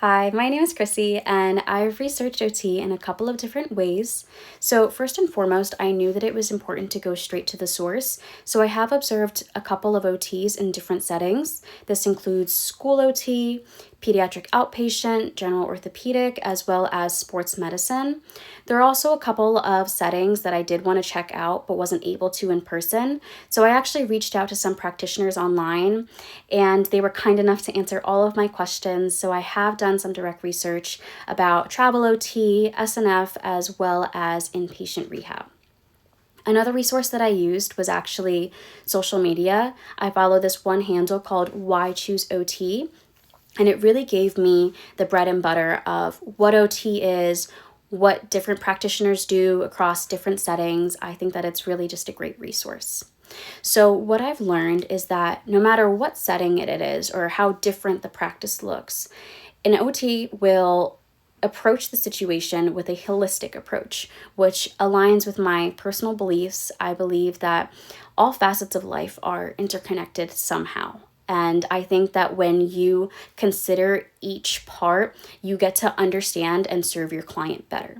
Hi, my name is Chrissy, and I've researched OT in a couple of different ways. So, first and foremost, I knew that it was important to go straight to the source. So, I have observed a couple of OTs in different settings. This includes school OT, pediatric outpatient, general orthopedic, as well as sports medicine. There are also a couple of settings that I did want to check out but wasn't able to in person. So, I actually reached out to some practitioners online, and they were kind enough to answer all of my questions. So I have done some direct research about travel OT, SNF, as well as inpatient rehab. Another resource that I used was actually social media. I follow this one handle called Why Choose OT, and it really gave me the bread and butter of what OT is, what different practitioners do across different settings. I think that it's really just a great resource. So, what I've learned is that no matter what setting it is or how different the practice looks, an OT will approach the situation with a holistic approach, which aligns with my personal beliefs. I believe that all facets of life are interconnected somehow. And I think that when you consider each part, you get to understand and serve your client better.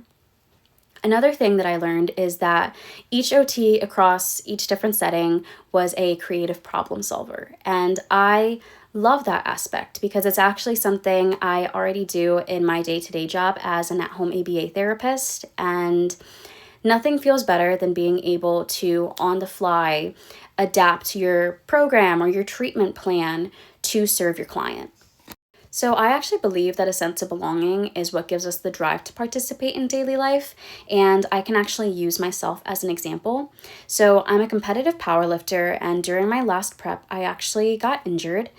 Another thing that I learned is that each OT across each different setting was a creative problem solver. And I love that aspect because it's actually something I already do in my day-to-day job as an at-home ABA therapist. And nothing feels better than being able to, on the fly, adapt your program or your treatment plan to serve your client. So, I actually believe that a sense of belonging is what gives us the drive to participate in daily life, and I can actually use myself as an example. So, I'm a competitive powerlifter, and during my last prep, I actually got injured,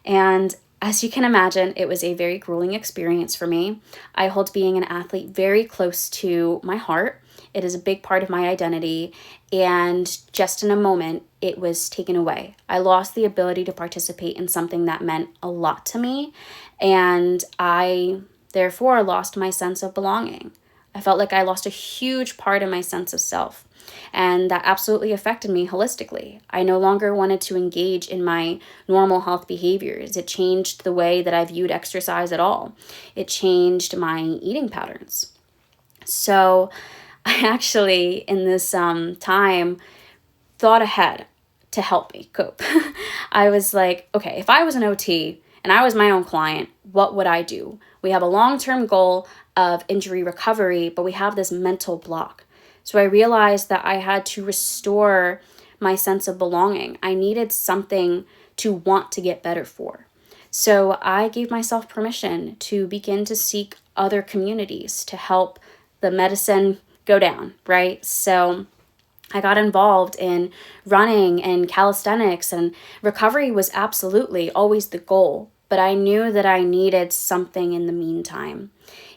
and as you can imagine, it was a very grueling experience for me. I hold being an athlete very close to my heart. It is a big part of my identity, and just in a moment, it was taken away. I lost the ability to participate in something that meant a lot to me, and I therefore lost my sense of belonging. I felt like I lost a huge part of my sense of self, and that absolutely affected me holistically. I no longer wanted to engage in my normal health behaviors. It changed the way that I viewed exercise at all. It changed my eating patterns. So, I actually, in this time, thought ahead to help me cope. I was like, okay, if I was an OT and I was my own client, what would I do? We have a long-term goal of injury recovery, but we have this mental block. So I realized that I had to restore my sense of belonging. I needed something to want to get better for. So I gave myself permission to begin to seek other communities to help the medicine go down, right? So I got involved in running and calisthenics, and recovery was absolutely always the goal, but I knew that I needed something in the meantime.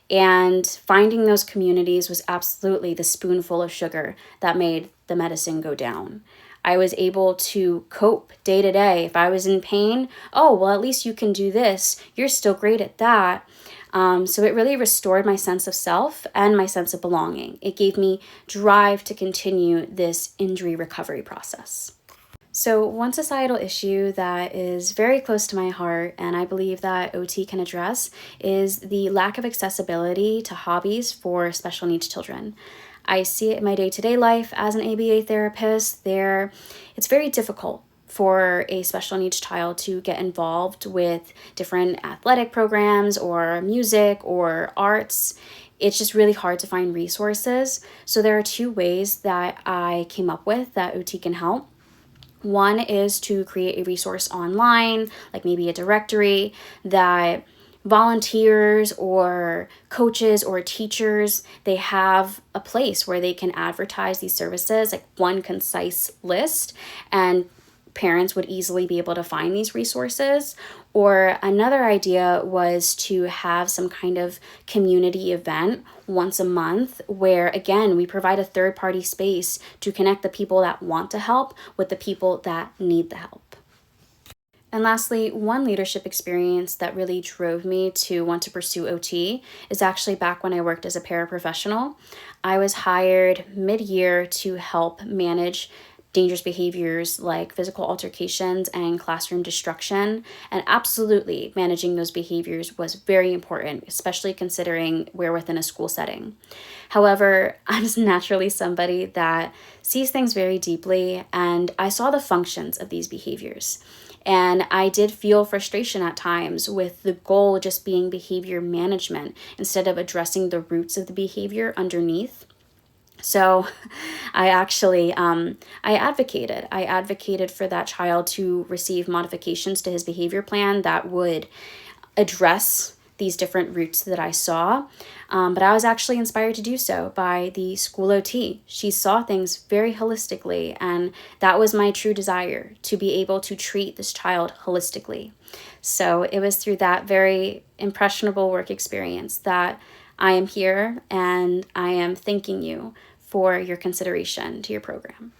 And finding those communities was absolutely the spoonful of sugar that made the medicine go down. I was able to cope day to day. If I was in pain, oh, well, at least you can do this. You're still great at that. So it really restored my sense of self and my sense of belonging. It gave me drive to continue this injury recovery process. So one societal issue that is very close to my heart, and I believe that OT can address, is the lack of accessibility to hobbies for special needs children. I see it in my day-to-day life as an ABA therapist. It's very difficult for a special needs child to get involved with different athletic programs or music or arts. It's just really hard to find resources. So there are two ways that I came up with that OT can help. One is to create a resource online, like maybe a directory that volunteers or coaches or teachers, they have a place where they can advertise these services, like one concise list, and parents would easily be able to find these resources. Or another idea was to have some kind of community event once a month where, again, we provide a third-party space to connect the people that want to help with the people that need the help. And lastly, one leadership experience that really drove me to want to pursue OT is actually back when I worked as a paraprofessional. I was hired mid-year to help manage dangerous behaviors like physical altercations and classroom destruction. And absolutely, managing those behaviors was very important, especially considering we're within a school setting. However, I'm just naturally somebody that sees things very deeply, and I saw the functions of these behaviors. And I did feel frustration at times with the goal just being behavior management instead of addressing the roots of the behavior underneath. So I actually, I advocated. I advocated for that child to receive modifications to his behavior plan that would address these different roots that I saw. But I was actually inspired to do so by the school OT. She saw things very holistically, and that was my true desire, to be able to treat this child holistically. So it was through that very impressionable work experience that I am here, and I am thanking you for your consideration to your program.